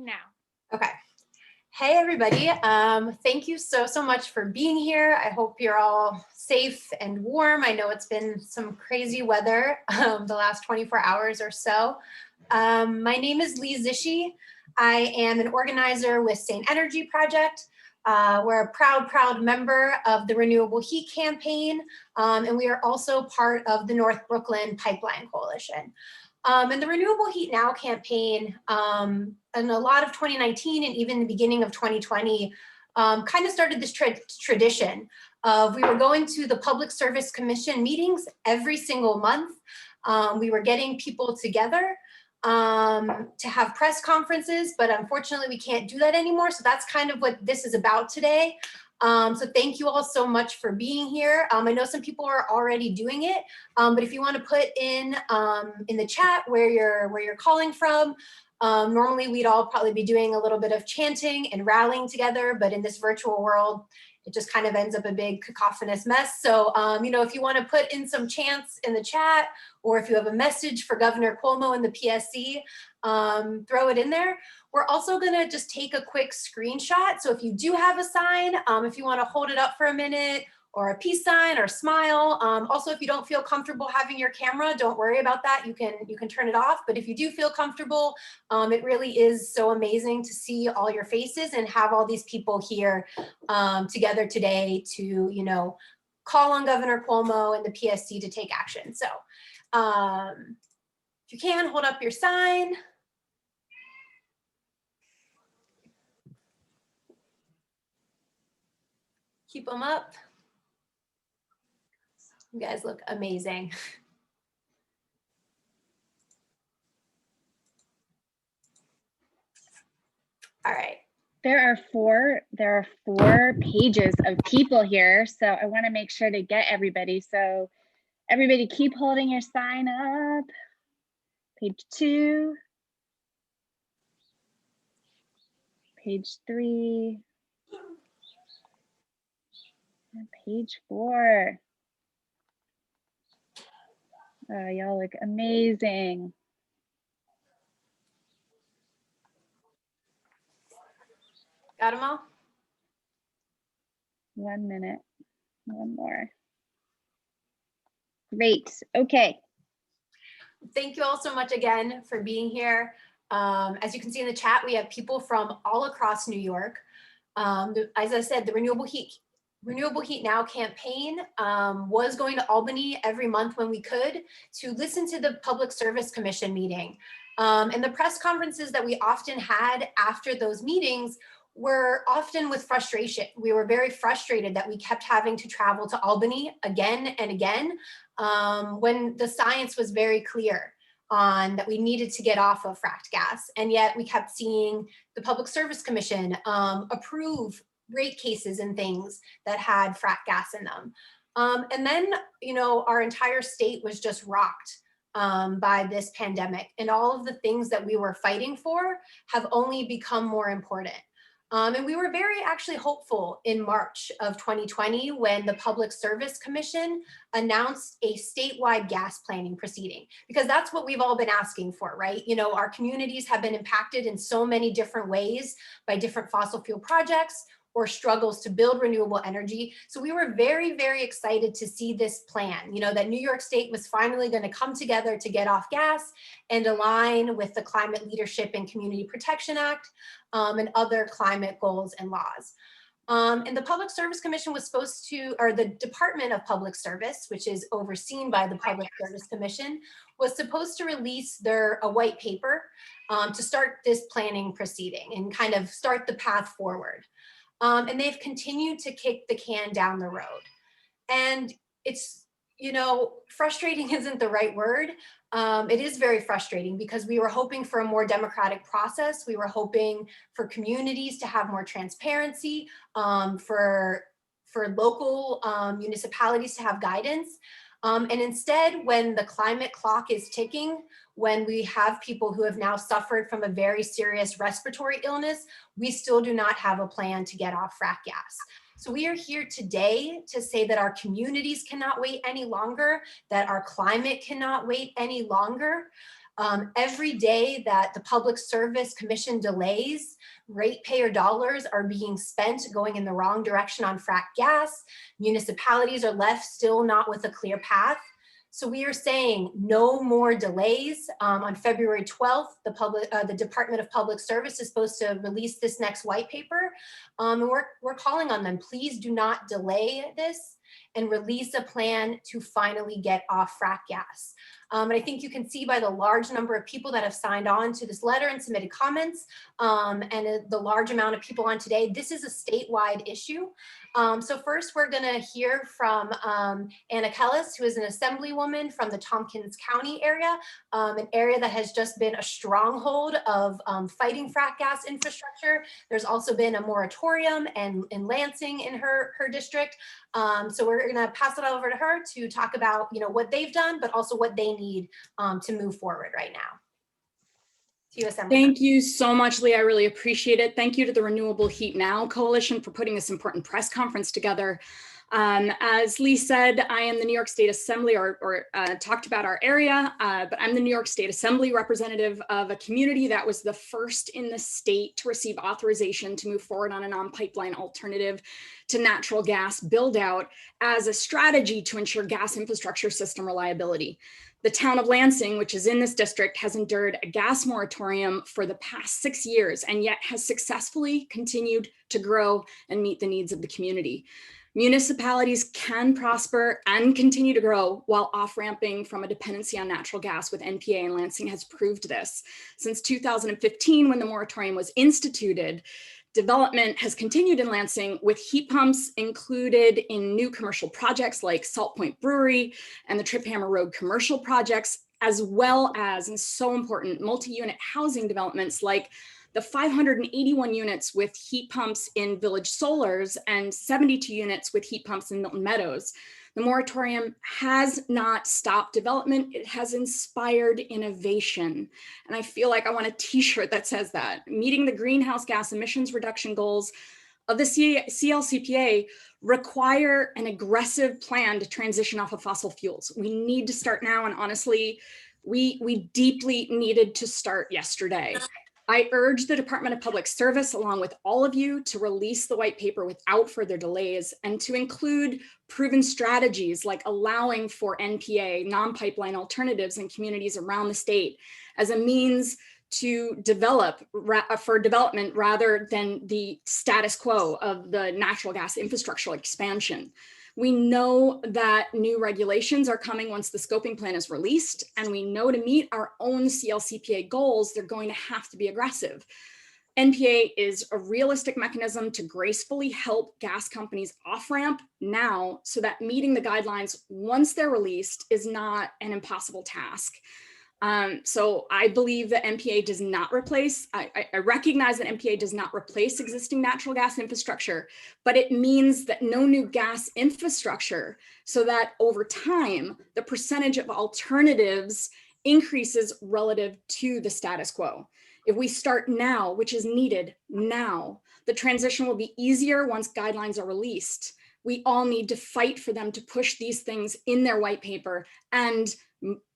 now. Okay. Hey, everybody. Thank you so much for being here. I hope you're all safe and warm. I know it's been some crazy weather the last 24 hours or so. My name is Lee Zishi. I am an organizer with Sane Energy Project. We're a proud member of the Renewable Heat campaign, and we are also part of the North Brooklyn Pipeline Coalition. And the Renewable Heat Now campaign, in a lot of 2019 and even the beginning of 2020, kind of started this tradition of we were going to the Public Service Commission meetings every single month. We were getting people together to have press conferences, but unfortunately we can't do that anymore. So that's kind of what this is about today. So thank you all so much for being here. I know some people are already doing it, but if you want to put in the chat where you're calling from, normally we'd all probably be doing a little bit of chanting and rallying together, but in this virtual world, it just kind of ends up a big cacophonous mess. So, if you want to put in some chants in the chat, or if you have a message for Governor Cuomo and the PSC, throw it in there. We're also going to just take a quick screenshot. So if you do have a sign, if you want to hold it up for a minute, or a peace sign or smile. Also, if you don't feel comfortable having your camera, don't worry about that. You can turn it off. But if you do feel comfortable, it really is so amazing to see all your faces and have all these people here together today to, call on Governor Cuomo and the PSC to take action. So if you can, hold up your sign. Keep them up. You guys look amazing. All right. There are four pages of people here, so I want to make sure to get everybody. So everybody keep holding your sign up. Page 2. Page 3. And page 4. Oh, y'all look amazing. Got them all? 1 minute. One more. Great. Okay. Thank you all so much again for being here. As you can see in the chat, we have people from all across New York. As I said, the Renewable Heat Now campaign was going to Albany every month when we could to listen to the Public Service Commission meeting. And the press conferences that we often had after those meetings were often with frustration. We were very frustrated that we kept having to travel to Albany again and again when the science was very clear on that we needed to get off of fracked gas. And yet we kept seeing the Public Service Commission approve rate cases and things that had fracked gas in them. And then, our entire state was just rocked by this pandemic, and all of the things that we were fighting for have only become more important. And we were very actually hopeful in March of 2020 when the Public Service Commission announced a statewide gas planning proceeding, because that's what we've all been asking for, right? Our communities have been impacted in so many different ways by different fossil fuel projects or struggles to build renewable energy. So we were very excited to see this plan, that New York State was finally going to come together to get off gas and align with the Climate Leadership and Community Protection Act and other climate goals and laws. And the Public Service Commission was supposed to, or the Department of Public Service, which is overseen by the Public Service Commission, was supposed to release a white paper to start this planning proceeding and kind of start the path forward. And they've continued to kick the can down the road. And it's, frustrating isn't the right word. It is very frustrating because we were hoping for a more democratic process. We were hoping for communities to have more transparency, for local municipalities to have guidance. And instead, when the climate clock is ticking, when we have people who have now suffered from a very serious respiratory illness, we still do not have a plan to get off frack gas. So we are here today to say that our communities cannot wait any longer, that our climate cannot wait any longer. Every day that the Public Service Commission delays, ratepayer dollars are being spent going in the wrong direction on fracked gas. Municipalities are left still not with a clear path. So we are saying no more delays. On February 12th, the Department of Public Service is supposed to release this next white paper. And we're calling on them, please do not delay this and release a plan to finally get off frack gas. And I think you can see by the large number of people that have signed on to this letter and submitted comments, and the large amount of people on today, this is a statewide issue. So first we're gonna hear from Anna Kellis, who is an assemblywoman from the Tompkins County area, an area that has just been a stronghold of fighting frack gas infrastructure. There's also been a moratorium in Lansing in her district. So we're gonna pass it over to her to talk about what they've done, but also what they need to move forward right now. To you, Assembly. Thank you so much, Lee. I really appreciate it. Thank you to the Renewable Heat Now Coalition for putting this important press conference together. As Lee said, I am the New York State Assembly, or talked about our area, but I'm the New York State Assembly representative of a community that was the first in the state to receive authorization to move forward on a non-pipeline alternative to natural gas build out as a strategy to ensure gas infrastructure system reliability. The town of Lansing, which is in this district, has endured a gas moratorium for the past 6 years and yet has successfully continued to grow and meet the needs of the community. Municipalities can prosper and continue to grow while off-ramping from a dependency on natural gas, with NPA, and Lansing has proved this. Since 2015, when the moratorium was instituted, development has continued in Lansing, with heat pumps included in new commercial projects like Salt Point Brewery and the Trip Hammer Road commercial projects, as well as, and so important, multi-unit housing developments like the 581 units with heat pumps in Village Solars and 72 units with heat pumps in Milton Meadows. The moratorium has not stopped development. It has inspired innovation. And I feel like I want a t-shirt that says that. Meeting the greenhouse gas emissions reduction goals of the CLCPA require an aggressive plan to transition off of fossil fuels. We need to start now, and honestly, we deeply needed to start yesterday. I urge the Department of Public Service, along with all of you, to release the white paper without further delays and to include proven strategies like allowing for NPA, non-pipeline alternatives in communities around the state as a means to develop for development rather than the status quo of the natural gas infrastructure expansion. We know that new regulations are coming once the scoping plan is released, and we know to meet our own CLCPA goals, they're going to have to be aggressive. NPA is a realistic mechanism to gracefully help gas companies off-ramp now so that meeting the guidelines once they're released is not an impossible task. So I believe that NPA does not replace, I recognize that NPA does not replace existing natural gas infrastructure, but it means that no new gas infrastructure, so that over time, the percentage of alternatives increases relative to the status quo. If we start now, which is needed now, the transition will be easier once guidelines are released. We all need to fight for them to push these things in their white paper and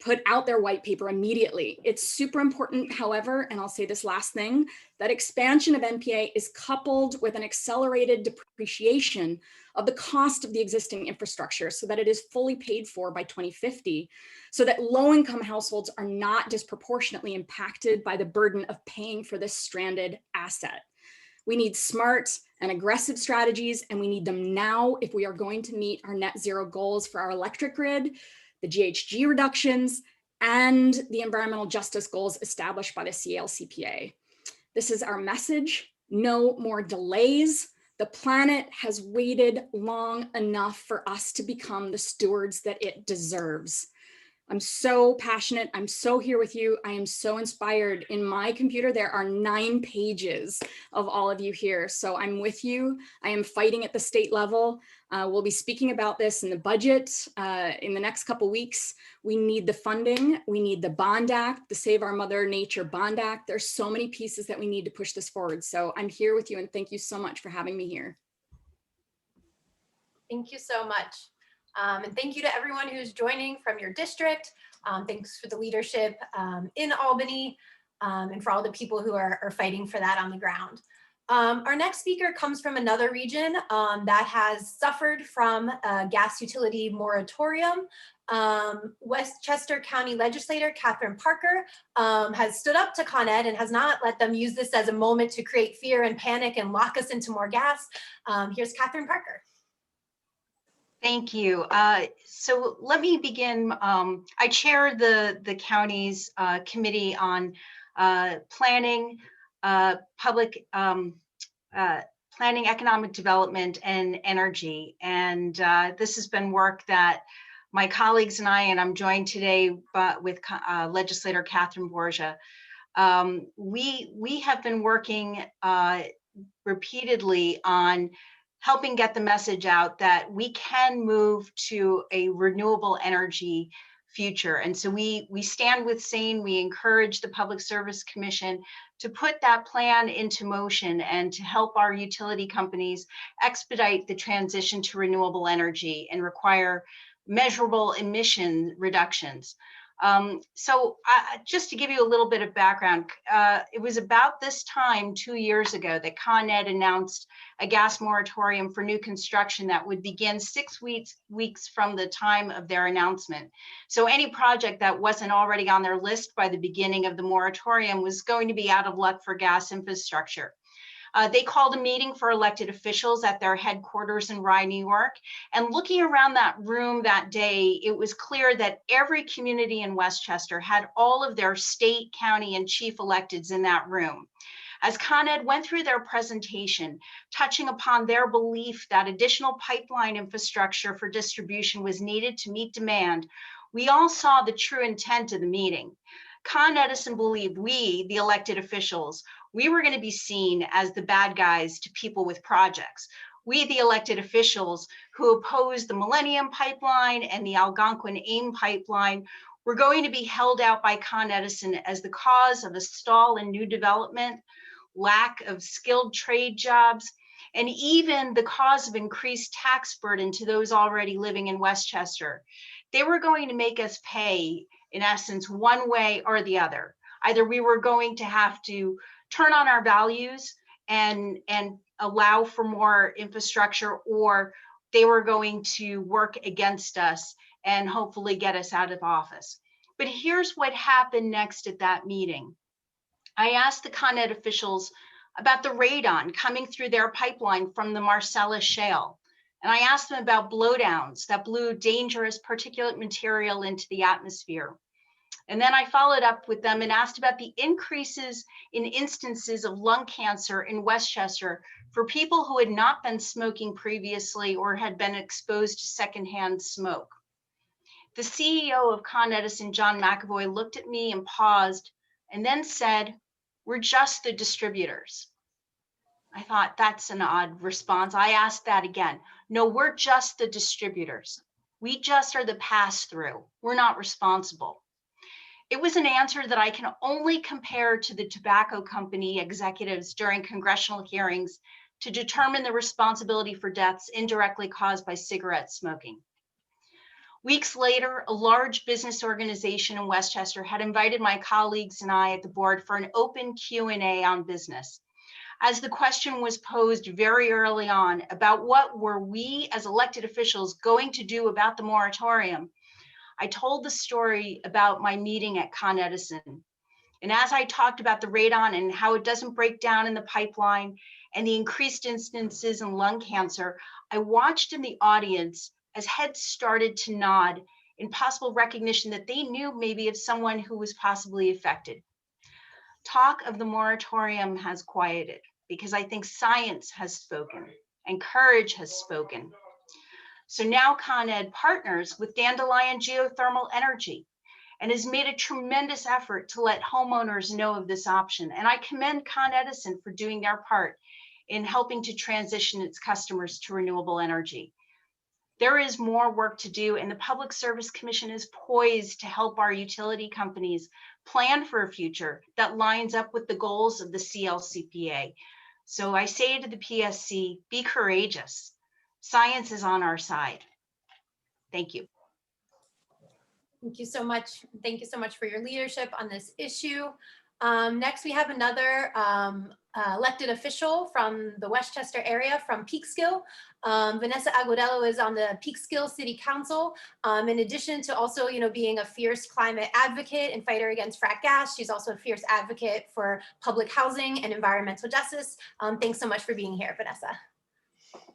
put out their white paper immediately. It's super important, however, and I'll say this last thing, that expansion of NPA is coupled with an accelerated depreciation of the cost of the existing infrastructure so that it is fully paid for by 2050, so that low-income households are not disproportionately impacted by the burden of paying for this stranded asset. We need smart and aggressive strategies, and we need them now if we are going to meet our net zero goals for our electric grid, the GHG reductions, and the environmental justice goals established by the CLCPA. This is our message: no more delays. The planet has waited long enough for us to become the stewards that it deserves. I'm so passionate. I'm so here with you. I am so inspired. In my computer, there are 9 pages of all of you here. So I'm with you. I am fighting at the state level. We'll be speaking about this in the budget in the next couple weeks. We need the funding. We need the Bond Act, the Save Our Mother Nature Bond Act. There's so many pieces that we need to push this forward. So I'm here with you, and thank you so much for having me here. Thank you so much. And thank you to everyone who's joining from your district. Thanks for the leadership in Albany and for all the people who are fighting for that on the ground. Our next speaker comes from another region that has suffered from a gas utility moratorium. Westchester County Legislator Catherine Parker has stood up to Con Ed and has not let them use this as a moment to create fear and panic and lock us into more gas. Here's Catherine Parker. Thank you. So let me begin. I chair the county's committee on planning, public planning, economic development, and energy. And this has been work that my colleagues and I'm joined today with legislator Catherine Borgia. We have been working repeatedly on helping get the message out that we can move to a renewable energy future. And so we stand with SANE, we encourage the Public Service Commission to put that plan into motion and to help our utility companies expedite the transition to renewable energy and require measurable emission reductions. So just to give you a little bit of background, it was about this time 2 years ago that Con Ed announced a gas moratorium for new construction that would begin 6 weeks from the time of their announcement. So any project that wasn't already on their list by the beginning of the moratorium was going to be out of luck for gas infrastructure. They called a meeting for elected officials at their headquarters in Rye, New York. And looking around that room that day, it was clear that every community in Westchester had all of their state, county, and chief electeds in that room. As Con Ed went through their presentation, touching upon their belief that additional pipeline infrastructure for distribution was needed to meet demand, we all saw the true intent of the meeting. Con Edison believed we, the elected officials, we were going to be seen as the bad guys to people with projects. We, the elected officials who opposed the Millennium Pipeline and the Algonquin-AIM pipeline, were going to be held out by Con Edison as the cause of a stall in new development, lack of skilled trade jobs, and even the cause of increased tax burden to those already living in Westchester. They were going to make us pay, in essence, one way or the other. Either we were going to have to turn on our values and allow for more infrastructure, or they were going to work against us and hopefully get us out of office. But here's what happened next at that meeting. I asked the Con Ed officials about the radon coming through their pipeline from the Marcellus Shale. And I asked them about blowdowns that blew dangerous particulate material into the atmosphere. And then I followed up with them and asked about the increases in instances of lung cancer in Westchester for people who had not been smoking previously or had been exposed to secondhand smoke. The CEO of Con Edison, John McAvoy, looked at me and paused and then said, "We're just the distributors." I thought, that's an odd response. I asked that again. "No, we're just the distributors. We just are the pass-through. We're not responsible." It was an answer that I can only compare to the tobacco company executives during congressional hearings to determine the responsibility for deaths indirectly caused by cigarette smoking. Weeks later, a large business organization in Westchester had invited my colleagues and I at the board for an open Q&A on business. As the question was posed very early on about what were we as elected officials going to do about the moratorium, I told the story about my meeting at Con Edison. And as I talked about the radon and how it doesn't break down in the pipeline and the increased instances in lung cancer, I watched in the audience as heads started to nod in possible recognition that they knew maybe of someone who was possibly affected. Talk of the moratorium has quieted because I think science has spoken and courage has spoken. So now Con Ed partners with Dandelion Geothermal Energy and has made a tremendous effort to let homeowners know of this option. And I commend Con Edison for doing their part in helping to transition its customers to renewable energy. There is more work to do, and the Public Service Commission is poised to help our utility companies plan for a future that lines up with the goals of the CLCPA. So I say to the PSC, be courageous. Science is on our side. Thank you. Thank you so much. Thank you so much for your leadership on this issue. Next, we have another elected official from the Westchester area from Peekskill. Vanessa Agudelo is on the Peekskill City Council. In addition to also, being a fierce climate advocate and fighter against fracked gas, she's also a fierce advocate for public housing and environmental justice. Thanks so much for being here, Vanessa.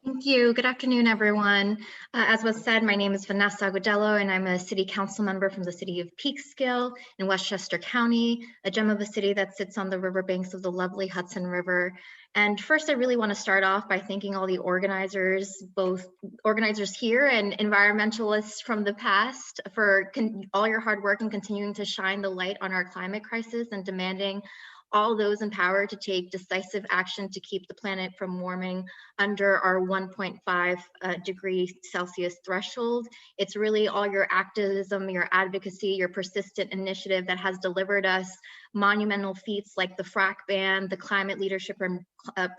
Thank you. Good afternoon, everyone. As was said, my name is Vanessa Agudelo, and I'm a city council member from the city of Peekskill in Westchester County, a gem of a city that sits on the riverbanks of the lovely Hudson River. And first, I really want to start off by thanking all the organizers, both organizers here and environmentalists from the past, for all your hard work and continuing to shine the light on our climate crisis and demanding all those in power to take decisive action to keep the planet from warming under our 1.5 degree Celsius threshold. It's really all your activism, your advocacy, your persistent initiative that has delivered us monumental feats like the frack ban, the Climate Leadership and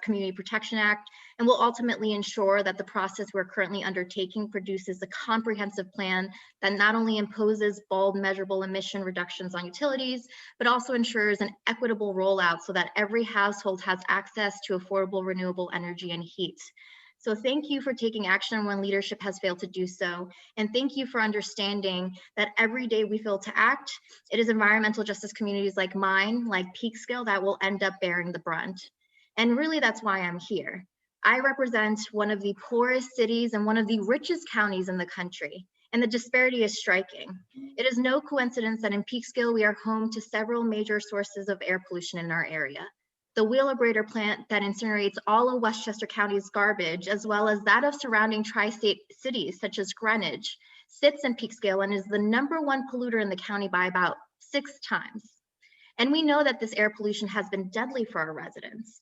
Community Protection Act, and will ultimately ensure that the process we're currently undertaking produces a comprehensive plan that not only imposes bold, measurable emission reductions on utilities, but also ensures an equitable rollout so that every household has access to affordable renewable energy and heat. So thank you for taking action when leadership has failed to do so. And thank you for understanding that every day we fail to act, it is environmental justice communities like mine, like Peekskill, that will end up bearing the brunt. And really, that's why I'm here. I represent one of the poorest cities and one of the richest counties in the country, and the disparity is striking. It is no coincidence that in Peekskill, we are home to several major sources of air pollution in our area. The Wheelabrator plant that incinerates all of Westchester County's garbage, as well as that of surrounding tri-state cities such as Greenwich, sits in Peekskill and is the #1 polluter in the county by about 6 times. And we know that this air pollution has been deadly for our residents.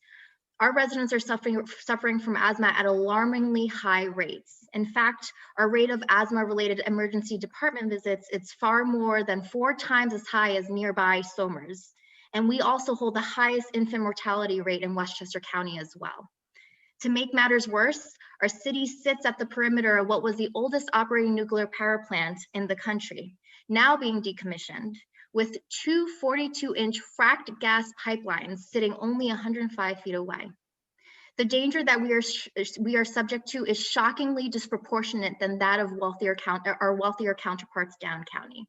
Our residents are suffering from asthma at alarmingly high rates. In fact, our rate of asthma-related emergency department visits is far more than 4 times as high as nearby Somers. And we also hold the highest infant mortality rate in Westchester County as well. To make matters worse, our city sits at the perimeter of what was the oldest operating nuclear power plant in the country, now being decommissioned, with 2 42-inch fracked gas pipelines sitting only 105 feet away. The danger that we are subject to is shockingly disproportionate than that of our wealthier counterparts down county.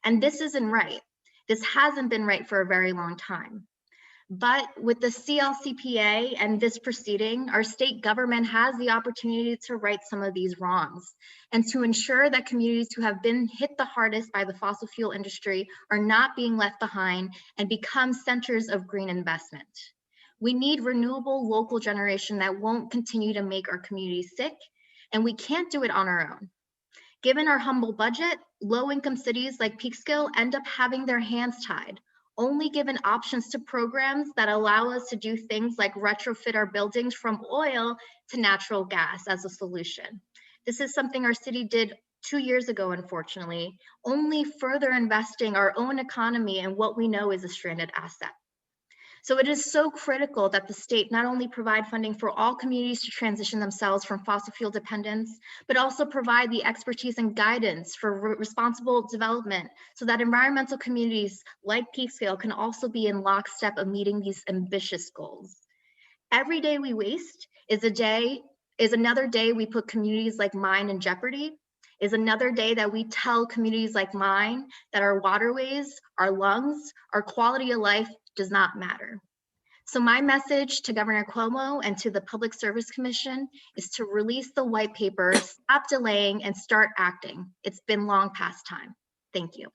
And this isn't right. This hasn't been right for a very long time. But with the CLCPA and this proceeding, our state government has the opportunity to right some of these wrongs and to ensure that communities who have been hit the hardest by the fossil fuel industry are not being left behind and become centers of green investment. We need renewable local generation that won't continue to make our communities sick, and we can't do it on our own. Given our humble budget, low-income cities like Peekskill end up having their hands tied, only given options to programs that allow us to do things like retrofit our buildings from oil to natural gas as a solution. This is something our city did 2 years ago, unfortunately, only further investing our own economy in what we know is a stranded asset. So it is so critical that the state not only provide funding for all communities to transition themselves from fossil fuel dependence, but also provide the expertise and guidance for responsible development so that environmental communities like Peekskill can also be in lockstep of meeting these ambitious goals. Every day we waste is another day we put communities like mine in jeopardy, is another day that we tell communities like mine that our waterways, our lungs, our quality of life does not matter. So my message to Governor Cuomo and to the Public Service Commission is to release the white paper, stop delaying, and start acting. It's been long past time. Thank you.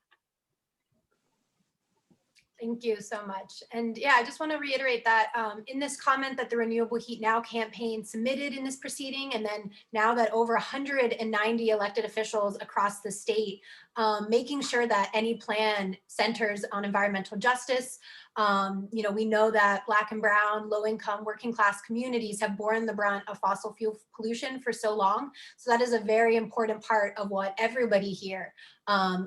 Thank you so much. And yeah, I just want to reiterate that in this comment that the Renewable Heat Now campaign submitted in this proceeding, and then now that over 190 elected officials across the state, making sure that any plan centers on environmental justice. We know that Black and Brown, low-income, working-class communities have borne the brunt of fossil fuel pollution for so long. So that is a very important part of what everybody here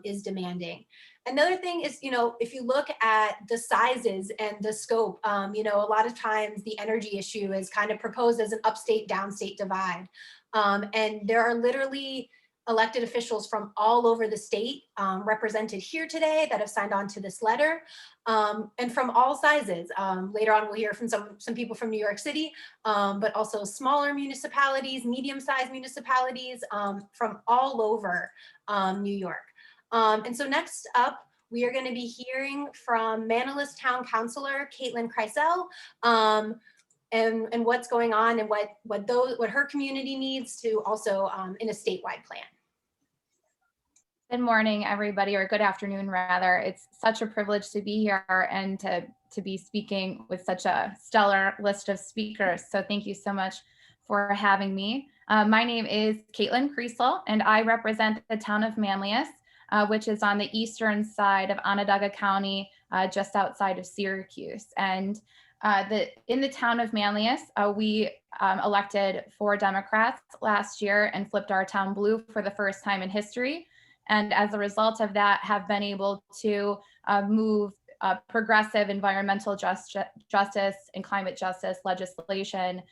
is demanding. Another thing is, if you look at the sizes and the scope, a lot of times the energy issue is kind of proposed as an upstate, downstate divide. And there are literally elected officials from all over the state represented here today that have signed on to this letter, and from all sizes. Later on, we'll hear from some people from New York City, but also smaller municipalities, medium-sized municipalities from all over New York. And so next up, we are going to be hearing from Manlius Town Councilor Caitlin Kreisel, and what's going on and what her community needs to also in a statewide plan. Good morning, everybody, or good afternoon, rather. It's such a privilege to be here and to be speaking with such a stellar list of speakers. So thank you so much for having me. My name is Caitlin Kreisel, and I represent the town of Manlius, which is on the eastern side of Onondaga County, just outside of Syracuse. And in the town of Manlius, we elected 4 Democrats last year and flipped our town blue for the first time in history. And as a result of that, have been able to move progressive environmental justice and climate justice legislation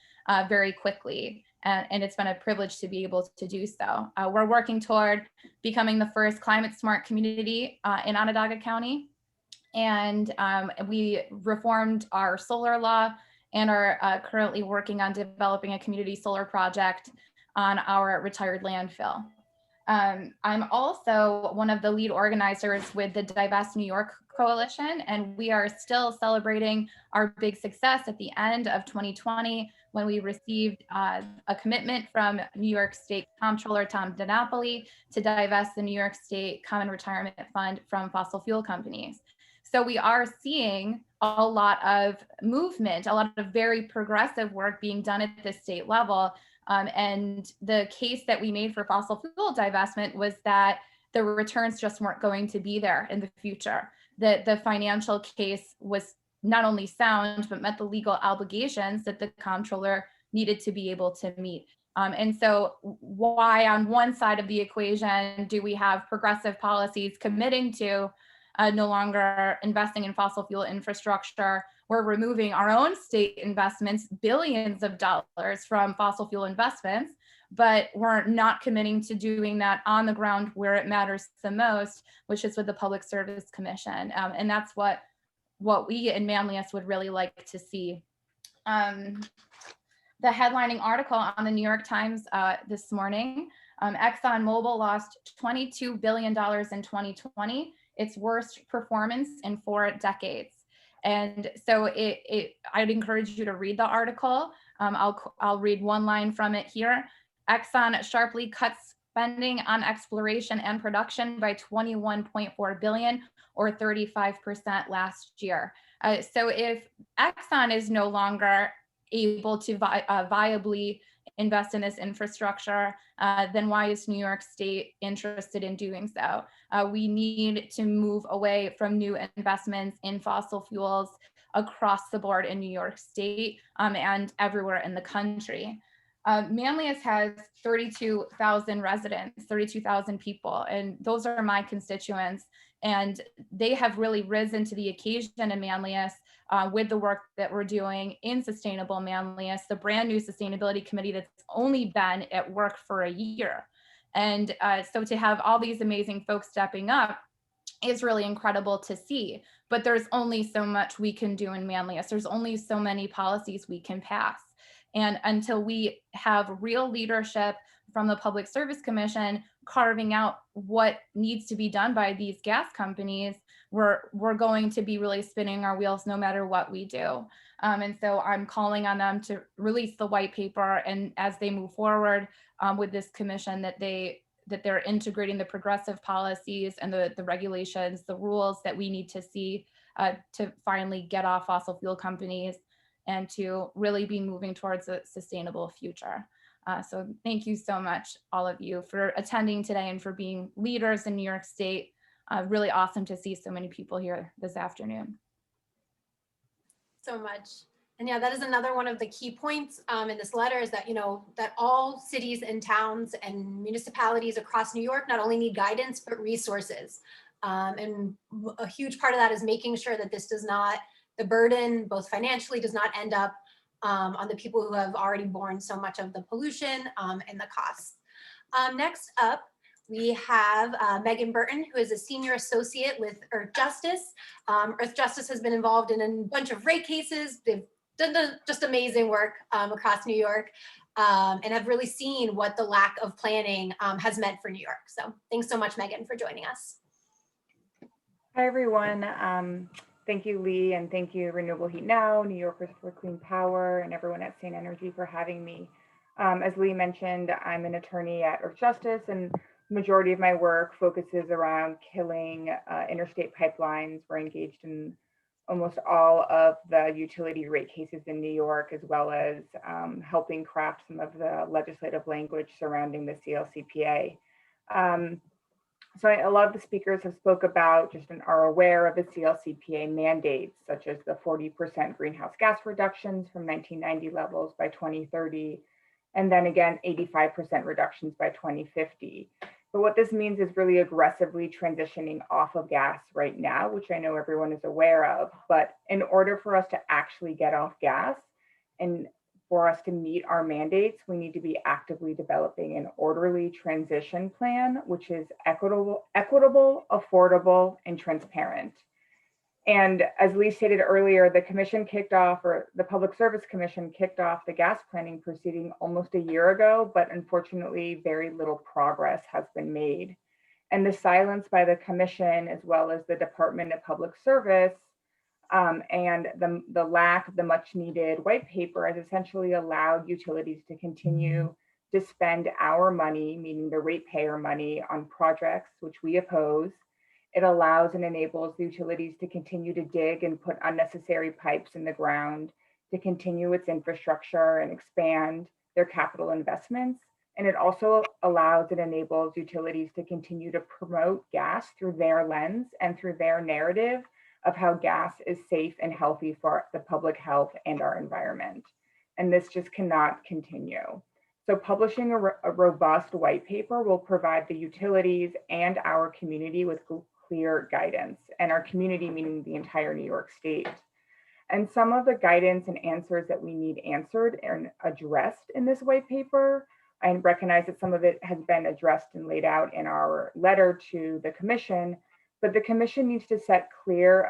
very quickly. And it's been a privilege to be able to do so. We're working toward becoming the first climate smart community in Onondaga County. And we reformed our solar law and are currently working on developing a community solar project on our retired landfill. I'm also one of the lead organizers with the Divest New York Coalition, and we are still celebrating our big success at the end of 2020 when we received a commitment from New York State Comptroller Tom DiNapoli to divest the New York State Common Retirement Fund from fossil fuel companies. So we are seeing a lot of movement, a lot of very progressive work being done at the state level. And the case that we made for fossil fuel divestment was that the returns just weren't going to be there in the future. That the financial case was not only sound, but met the legal obligations that the comptroller needed to be able to meet. And so why on one side of the equation do we have progressive policies committing to no longer investing in fossil fuel infrastructure? We're removing our own state investments, billions of dollars from fossil fuel investments, but we're not committing to doing that on the ground where it matters the most, which is with the Public Service Commission. And that's what we in Manlius would really like to see. The headlining article on the New York Times this morning, ExxonMobil lost $22 billion in 2020, its worst performance in 4 decades. And so I'd encourage you to read the article. I'll read one line from it here. Exxon sharply cuts spending on exploration and production by 21.4 billion or 35% last year. So if Exxon is no longer able to viably invest in this infrastructure, then why is New York State interested in doing so? We need to move away from new investments in fossil fuels across the board in New York State and everywhere in the country. Manlius has 32,000 residents, 32,000 people, and those are my constituents. And they have really risen to the occasion in Manlius with the work that we're doing in Sustainable Manlius, the brand new sustainability committee that's only been at work for a year. And so to have all these amazing folks stepping up is really incredible to see. But there's only so much we can do in Manlius. There's only so many policies we can pass. And until we have real leadership from the Public Service Commission carving out what needs to be done by these gas companies, we're going to be really spinning our wheels no matter what we do. And so I'm calling on them to release the white paper, and as they move forward with this commission, that they're integrating the progressive policies and the regulations, the rules that we need to see to finally get off fossil fuel companies and to really be moving towards a sustainable future. So thank you so much, all of you, for attending today and for being leaders in New York State. Really awesome to see so many people here this afternoon. So much. And yeah, that is another one of the key points in this letter is that, that all cities and towns and municipalities across New York not only need guidance, but resources. And a huge part of that is making sure that the burden, both financially, does not end up on the people who have already borne so much of the pollution and the costs. Next up we have Megan Burton, who is a senior associate with Earth Justice. Earth Justice has been involved in a bunch of rate cases. They've done just amazing work across New York, and have really seen what the lack of planning has meant for New York. So thanks so much, Megan, for joining us. Hi, everyone. Thank you, Lee, and thank you, Renewable Heat Now, New Yorkers for Clean Power, and everyone at Sane Energy for having me. As Lee mentioned, I'm an attorney at Earth Justice, and the majority of my work focuses around killing interstate pipelines. We're engaged in almost all of the utility rate cases in New York, as well as helping craft some of the legislative language surrounding the CLCPA. So a lot of the speakers have spoke about just and are aware of the CLCPA mandates, such as the 40% greenhouse gas reductions from 1990 levels by 2030, and then again, 85% reductions by 2050. But what this means is really aggressively transitioning off of gas right now, which I know everyone is aware of. But in order for us to actually get off gas and for us to meet our mandates, we need to be actively developing an orderly transition plan, which is equitable, affordable, and transparent. And as Lee stated earlier, the commission kicked off, or the Public Service Commission kicked off the gas planning proceeding almost a year ago, but unfortunately, very little progress has been made. And the silence by the commission, as well as the Department of Public Service, and the lack of the much needed white paper has essentially allowed utilities to continue to spend our money, meaning the ratepayer money, on projects which we oppose. It allows and enables the utilities to continue to dig and put unnecessary pipes in the ground, to continue its infrastructure and expand their capital investments. And it also allows and enables utilities to continue to promote gas through their lens and through their narrative of how gas is safe and healthy for the public health and our environment. And this just cannot continue. So publishing a robust white paper will provide the utilities and our community with clear guidance, and our community meaning the entire New York State. And some of the guidance and answers that we need answered and addressed in this white paper, I recognize that some of it has been addressed and laid out in our letter to the commission, but the commission needs to set clear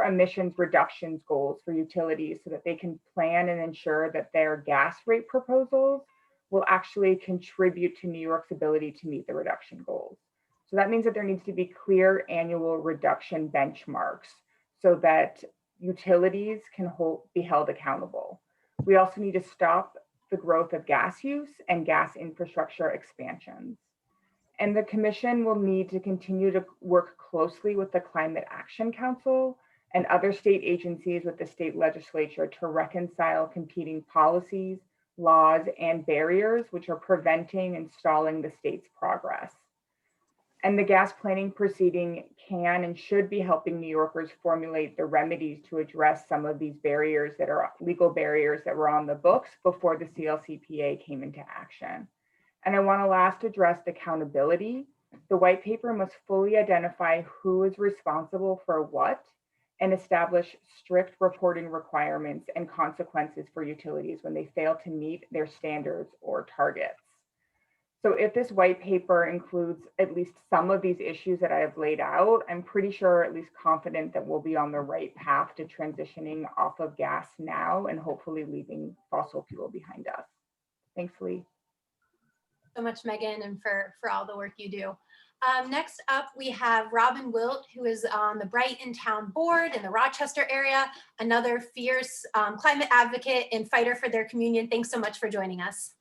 emissions reductions goals for utilities so that they can plan and ensure that their gas rate proposals will actually contribute to New York's ability to meet the reduction goals. So that means that there needs to be clear annual reduction benchmarks so that utilities can be held accountable. We also need to stop the growth of gas use and gas infrastructure expansions. And the commission will need to continue to work closely with the Climate Action Council and other state agencies with the state legislature to reconcile competing policies, laws, and barriers which are preventing and stalling the state's progress. And the gas planning proceeding can and should be helping New Yorkers formulate the remedies to address some of these barriers that are legal barriers that were on the books before the CLCPA came into action. And I want to last address accountability. The white paper must fully identify who is responsible for what and establish strict reporting requirements and consequences for utilities when they fail to meet their standards or targets. So if this white paper includes at least some of these issues that I have laid out, I'm pretty sure, at least confident, that we'll be on the right path to transitioning off of gas now and hopefully leaving fossil fuel behind us. Thanks, Lee. So much, Megan, and for all the work you do. Next up, we have Robin Wilt, who is on the Brighton Town Board in the Rochester area, another fierce climate advocate and fighter for their communion. Thanks so much for joining us.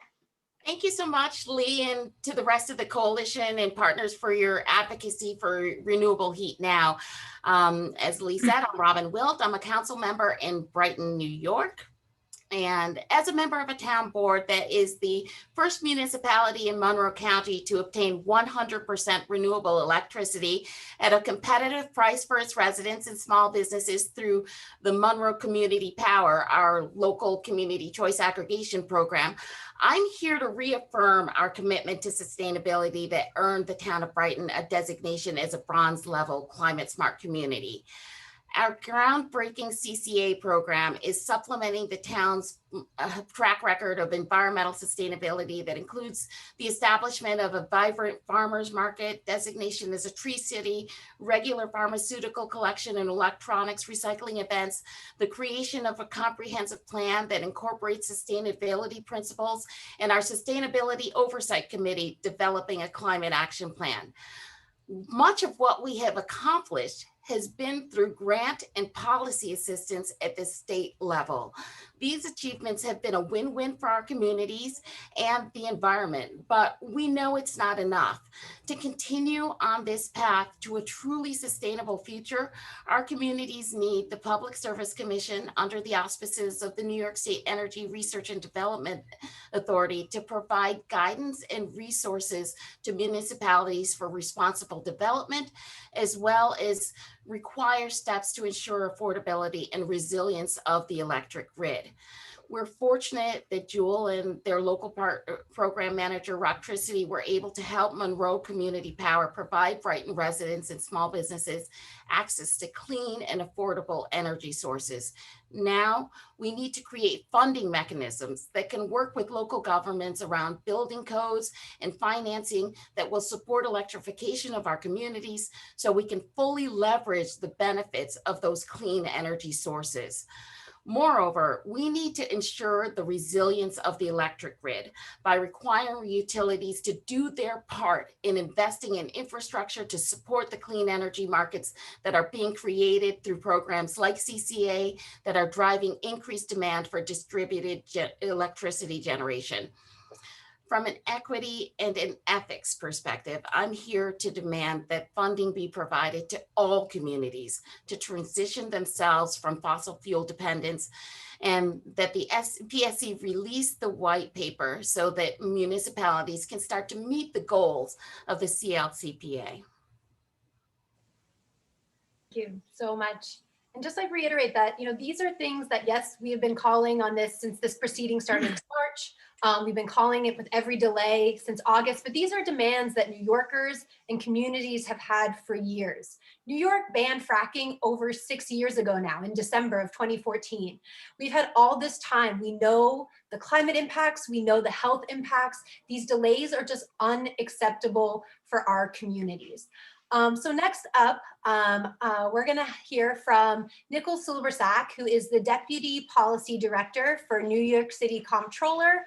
Thank you so much, Lee, and to the rest of the coalition and partners for your advocacy for Renewable Heat Now. As Lee said, I'm Robin Wilt. I'm a council member in Brighton, New York. And as a member of a town board that is the first municipality in Monroe County to obtain 100% renewable electricity at a competitive price for its residents and small businesses through the Monroe Community Power, our local community choice aggregation program, I'm here to reaffirm our commitment to sustainability that earned the town of Brighton a designation as a bronze level climate smart community. Our groundbreaking CCA program is supplementing the town's track record of environmental sustainability that includes the establishment of a vibrant farmers market, designation as a tree city, regular pharmaceutical collection and electronics recycling events, the creation of a comprehensive plan that incorporates sustainability principles, and our Sustainability Oversight Committee developing a climate action plan. Much of what we have accomplished has been through grant and policy assistance at the state level. These achievements have been a win-win for our communities and the environment, but we know it's not enough. To continue on this path to a truly sustainable future, our communities need the Public Service Commission under the auspices of the New York State Energy Research and Development Authority to provide guidance and resources to municipalities for responsible development, as well as require steps to ensure affordability and resilience of the electric grid. We're fortunate that Jewel and their local program manager, Rocktricity, were able to help Monroe Community Power provide Brighton residents and small businesses access to clean and affordable energy sources. Now, we need to create funding mechanisms that can work with local governments around building codes and financing that will support electrification of our communities so we can fully leverage the benefits of those clean energy sources. Moreover, we need to ensure the resilience of the electric grid by requiring utilities to do their part in investing in infrastructure to support the clean energy markets that are being created through programs like CCA that are driving increased demand for distributed electricity generation. From an equity and an ethics perspective, I'm here to demand that funding be provided to all communities to transition themselves from fossil fuel dependence, and that the PSC release the white paper so that municipalities can start to meet the goals of the CLCPA. Thank you so much. And just like reiterate that, these are things that, yes, we have been calling on this since this proceeding started in March. We've been calling it with every delay since August, but these are demands that New Yorkers and communities have had for years. New York banned fracking over 6 years ago now, in December of 2014. We've had all this time. We know the climate impacts, we know the health impacts. These delays are just unacceptable for our communities. So next up, we're going to hear from Nicole Silversack, who is the Deputy Policy Director for New York City Comptroller,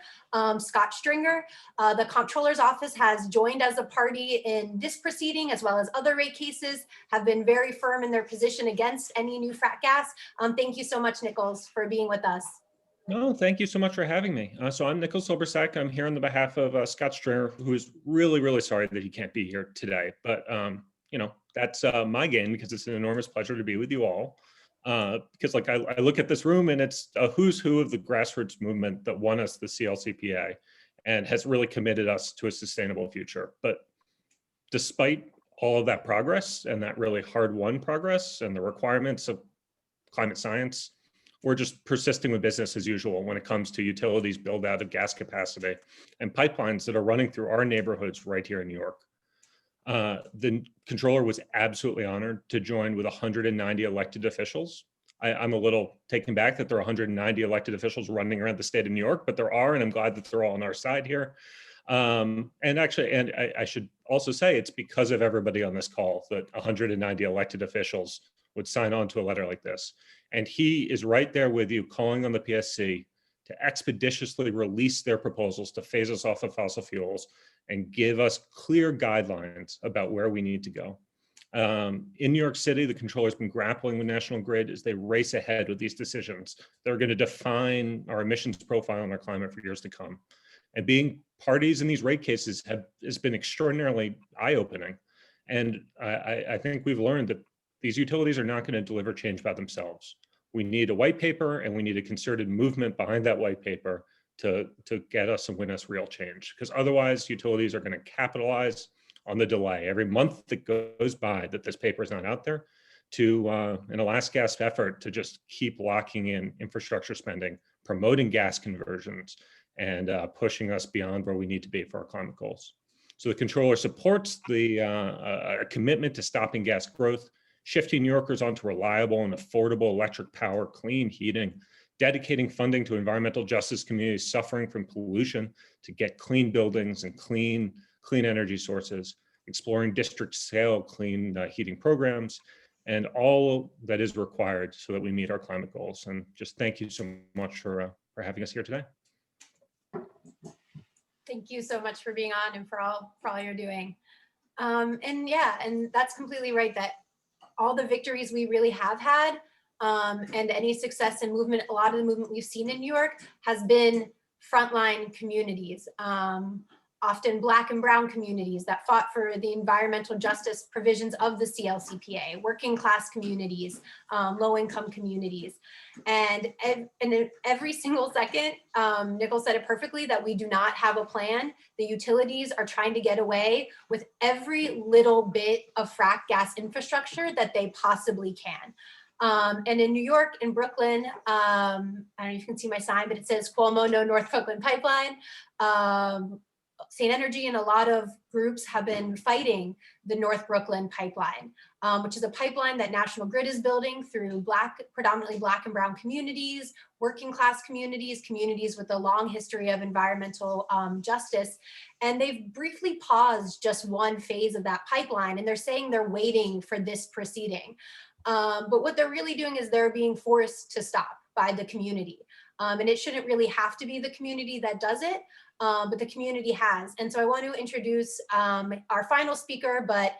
Scott Stringer. The Comptroller's Office has joined as a party in this proceeding, as well as other rate cases, have been very firm in their position against any new frack gas. Thank you so much, Nichols, for being with us. No, thank you so much for having me. So I'm Nicole Silversack. I'm here on the behalf of Scott Stringer, who is really, really sorry that he can't be here today. But, that's my gain, because it's an enormous pleasure to be with you all. Because I look at this room and it's a who's who of the grassroots movement that won us the CLCPA and has really committed us to a sustainable future. But despite all of that progress and that really hard-won progress and the requirements of climate science, we're just persisting with business as usual when it comes to utilities build out of gas capacity and pipelines that are running through our neighborhoods right here in New York. The controller was absolutely honored to join with 190 elected officials. I'm a little taken back that there are 190 elected officials running around the state of New York, but there are, and I'm glad that they're all on our side here. And I should also say it's because of everybody on this call that 190 elected officials would sign on to a letter like this. And he is right there with you, calling on the PSC to expeditiously release their proposals to phase us off of fossil fuels and give us clear guidelines about where we need to go. In New York City, the controller's been grappling with National Grid as they race ahead with these decisions. They're going to define our emissions profile and our climate for years to come. And being parties in these rate cases has been extraordinarily eye-opening. And I think we've learned that these utilities are not going to deliver change by themselves. We need a white paper, and we need a concerted movement behind that white paper to get us and win us real change. Because otherwise, utilities are going to capitalize on the delay every month that goes by that this paper is not out there to an last-gasp effort to just keep locking in infrastructure spending, promoting gas conversions, and pushing us beyond where we need to be for our climate goals. So the controller supports the commitment to stopping gas growth. shifting New Yorkers onto reliable and affordable electric power, clean heating, dedicating funding to environmental justice communities suffering from pollution to get clean buildings and clean energy sources, exploring district scale clean heating programs, and all that is required so that we meet our climate goals. And just thank you so much for having us here today. Thank you so much for being on and for all you're doing. And yeah, and that's completely right, that all the victories we really have had and any success in movement, a lot of the movement we've seen in New York has been frontline communities, often Black and brown communities that fought for the environmental justice provisions of the CLCPA, working class communities, low income communities. And in every single second, Nicole said it perfectly, that we do not have a plan. The utilities are trying to get away with every little bit of frack gas infrastructure that they possibly can. And in New York, in Brooklyn, I don't know if you can see my sign, but it says Cuomo, no North Brooklyn pipeline. St. Energy and a lot of groups have been fighting the North Brooklyn pipeline, which is a pipeline that National Grid is building through predominantly Black and brown communities, working class communities, communities with a long history of environmental justice. And they've briefly paused just one phase of that pipeline, and they're saying they're waiting for this proceeding. But what they're really doing is they're being forced to stop by the community. And it shouldn't really have to be the community that does it, but the community has. And so I want to introduce our final speaker, but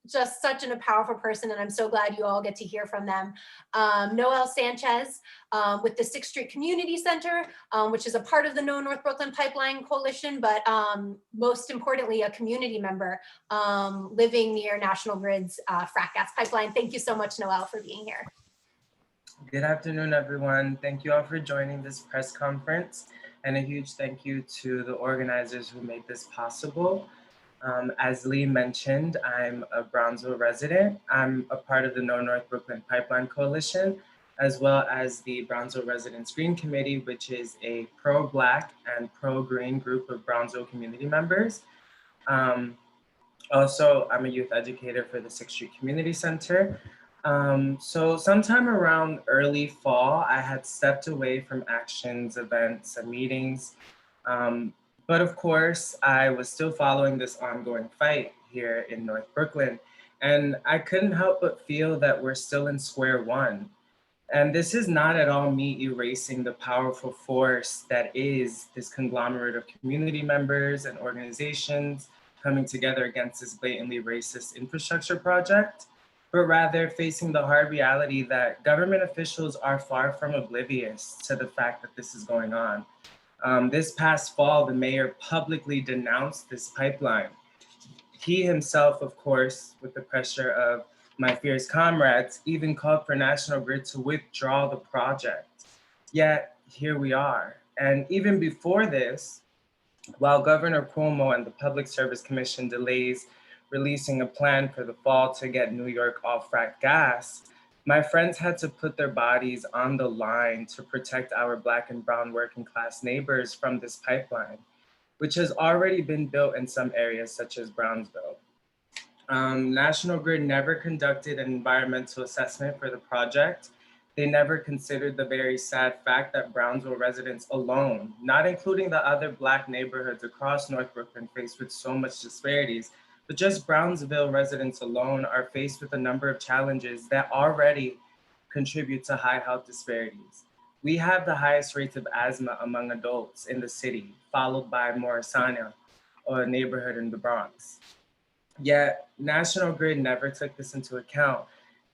just such a powerful person, and I'm so glad you all get to hear from them. Noel Sanchez with the 6th Street Community Center, which is a part of the No North Brooklyn Pipeline Coalition, but most importantly, a community member living near National Grid's frack gas pipeline. Thank you so much, Noel, for being here. Good afternoon, everyone. Thank you all for joining this press conference, and a huge thank you to the organizers who made this possible. As Lee mentioned, I'm a Brownsville resident. I'm a part of the No North Brooklyn Pipeline Coalition, as well as the Brownsville Residents Green Committee, which is a pro-Black and pro-green group of Brownsville community members. Also, I'm a youth educator for the 6th Street Community Center. So sometime around early fall, I had stepped away from actions, events, and meetings. But of course, I was still following this ongoing fight here in North Brooklyn. And I couldn't help but feel that we're still in square one. And this is not at all me erasing the powerful force that is this conglomerate of community members and organizations coming together against this blatantly racist infrastructure project, but rather facing the hard reality that government officials are far from oblivious to the fact that this is going on. This past fall, the mayor publicly denounced this pipeline. He himself, of course, with the pressure of my fierce comrades, even called for National Grid to withdraw the project. Yet, here we are. And even before this, while Governor Cuomo and the Public Service Commission delays releasing a plan for the fall to get New York off fracked gas, my friends had to put their bodies on the line to protect our Black and brown working class neighbors from this pipeline, which has already been built in some areas such as Brownsville. National Grid never conducted an environmental assessment for the project. They never considered the very sad fact that Brownsville residents alone, not including the other Black neighborhoods across North Brooklyn faced with so much disparities, but just Brownsville residents alone are faced with a number of challenges that already contribute to high health disparities. We have the highest rates of asthma among adults in the city, followed by Morrisania, or a neighborhood in the Bronx. Yet, National Grid never took this into account.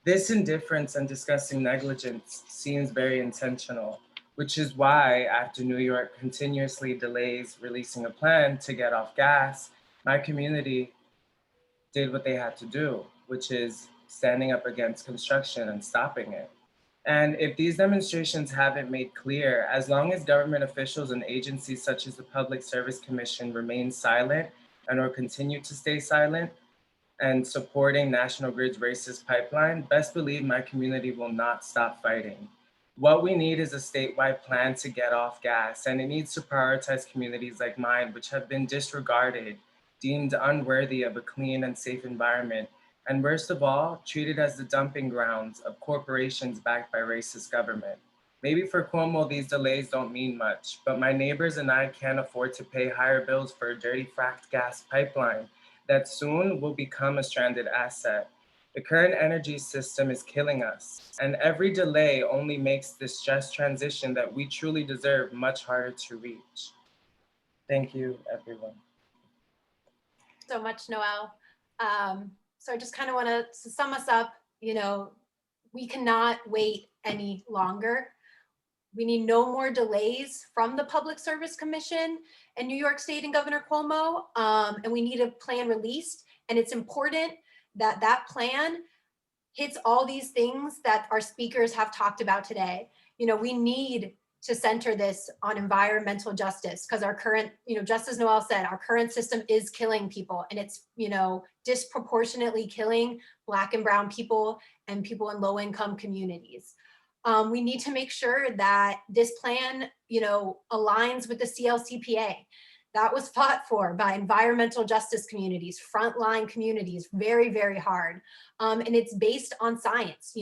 This indifference and disgusting negligence seems very intentional, which is why, after New York continuously delays releasing a plan to get off gas, my community did what they had to do, which is standing up against construction and stopping it. And if these demonstrations haven't made clear, as long as government officials and agencies such as the Public Service Commission remain silent and or continue to stay silent and supporting National Grid's racist pipeline, best believe my community will not stop fighting. What we need is a statewide plan to get off gas, and it needs to prioritize communities like mine, which have been disregarded, deemed unworthy of a clean and safe environment, and worst of all, treated as the dumping grounds of corporations backed by racist government. Maybe for Cuomo, these delays don't mean much, but my neighbors and I can't afford to pay higher bills for a dirty fracked gas pipeline that soon will become a stranded asset. The current energy system is killing us, and every delay only makes this just transition that we truly deserve much harder to reach. Thank you, everyone. So much, Noel. So I just kind of want to sum us up. We cannot wait any longer. We need no more delays from the Public Service Commission and New York State and Governor Cuomo, and we need a plan released. And it's important that that plan hits all these things that our speakers have talked about today. We need to center this on environmental justice because our current, just as Noel said, our current system is killing people, and it's, disproportionately killing Black and brown people and people in low income communities. We need to make sure that this plan, aligns with the CLCPA. That was fought for by environmental justice communities, frontline communities, very, very hard. And it's based on science.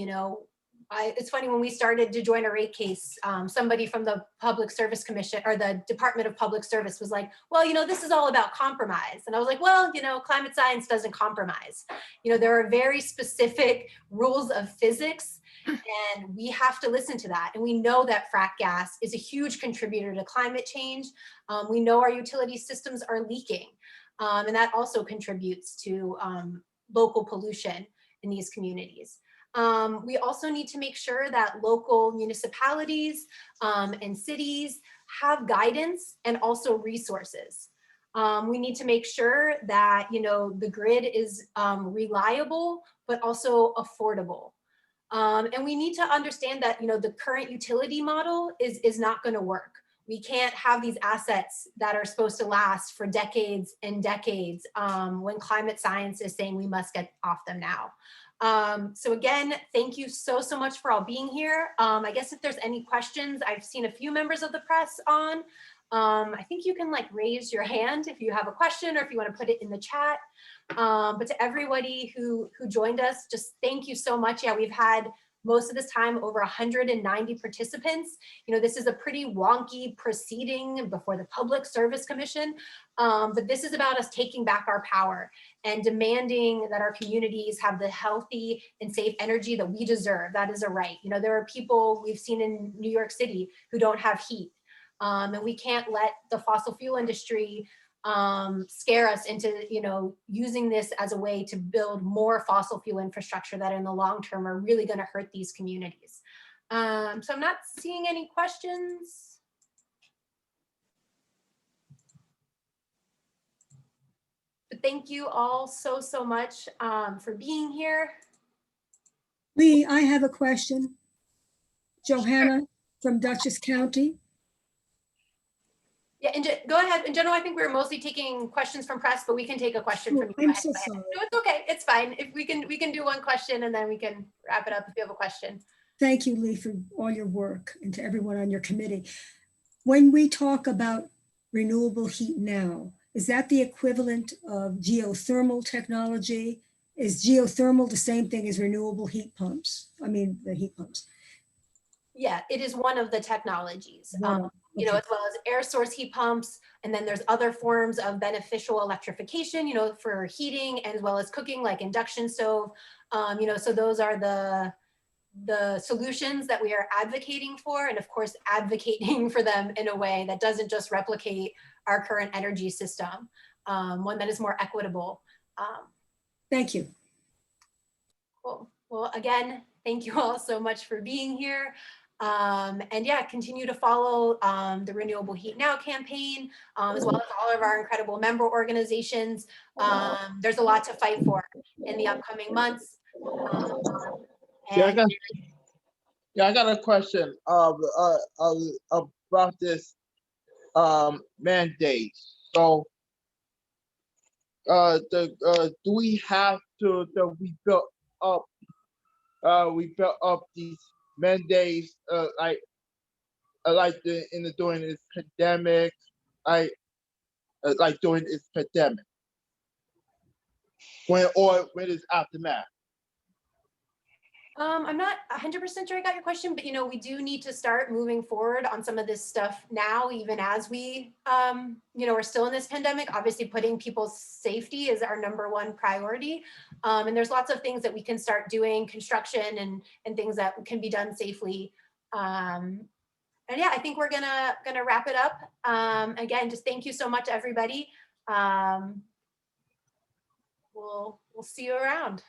It's funny, when we started to join a rate case, somebody from the Public Service Commission or the Department of Public Service was like, well, this is all about compromise. And I was like, well, climate science doesn't compromise. There are very specific rules of physics, and we have to listen to that. And we know that frack gas is a huge contributor to climate change. We know our utility systems are leaking, and that also contributes to local pollution in these communities. We also need to make sure that local municipalities and cities have guidance and also resources. We need to make sure that the grid is reliable, but also affordable. And we need to understand that the current utility model is not going to work. We can't have these assets that are supposed to last for decades and decades when climate science is saying we must get off them now. So again, thank you so much for all being here. I guess if there's any questions, I've seen a few members of the press on. I think you can raise your hand if you have a question or if you want to put it in the chat. But to everybody who joined us, just thank you so much. Yeah, we've had most of this time over 190 participants. This is a pretty wonky proceeding before the Public Service Commission, but this is about us taking back our power and demanding that our communities have the healthy and safe energy that we deserve. That is a right. There are people we've seen in New York City who don't have heat, and we can't let the fossil fuel industry scare us into using this as a way to build more fossil fuel infrastructure that in the long term are really going to hurt these communities. So I'm not seeing any questions. But thank you all so much for being here. Lee, I have a question. Johanna from Dutchess County. Yeah, and go ahead. In general, I think we were mostly taking questions from press, but we can take a question from you. I'm so sorry. No, it's okay. It's fine. If we can do one question and then we can wrap it up if you have a question. Thank you, Lee, for all your work, and to everyone on your committee. When we talk about renewable heat now, is that the equivalent of geothermal technology? Is geothermal the same thing as renewable heat pumps? I mean, the heat pumps. Yeah, it is one of the technologies, Okay. as well as air source heat pumps. And then there's other forms of beneficial electrification, for heating as well as cooking, like induction stove. So those are the solutions that we are advocating for, and of course, advocating for them in a way that doesn't just replicate our current energy system, one that is more equitable. Thank you. Cool. Well, again, thank you all so much for being here. And yeah, continue to follow the Renewable Heat Now campaign, as well as all of our incredible member organizations. There's a lot to fight for in the upcoming months. I got a question about this mandate. So do we have to we built up these mandates during this pandemic, like during this pandemic? when it's aftermath? I'm not 100% sure I got your question, but we do need to start moving forward on some of this stuff now, even as we, we're still in this pandemic. Obviously, putting people's safety is our #1 priority. And there's lots of things that we can start doing, construction and things that can be done safely. And yeah, I think we're gonna wrap it up. Again, just thank you so much, everybody. We'll see you around.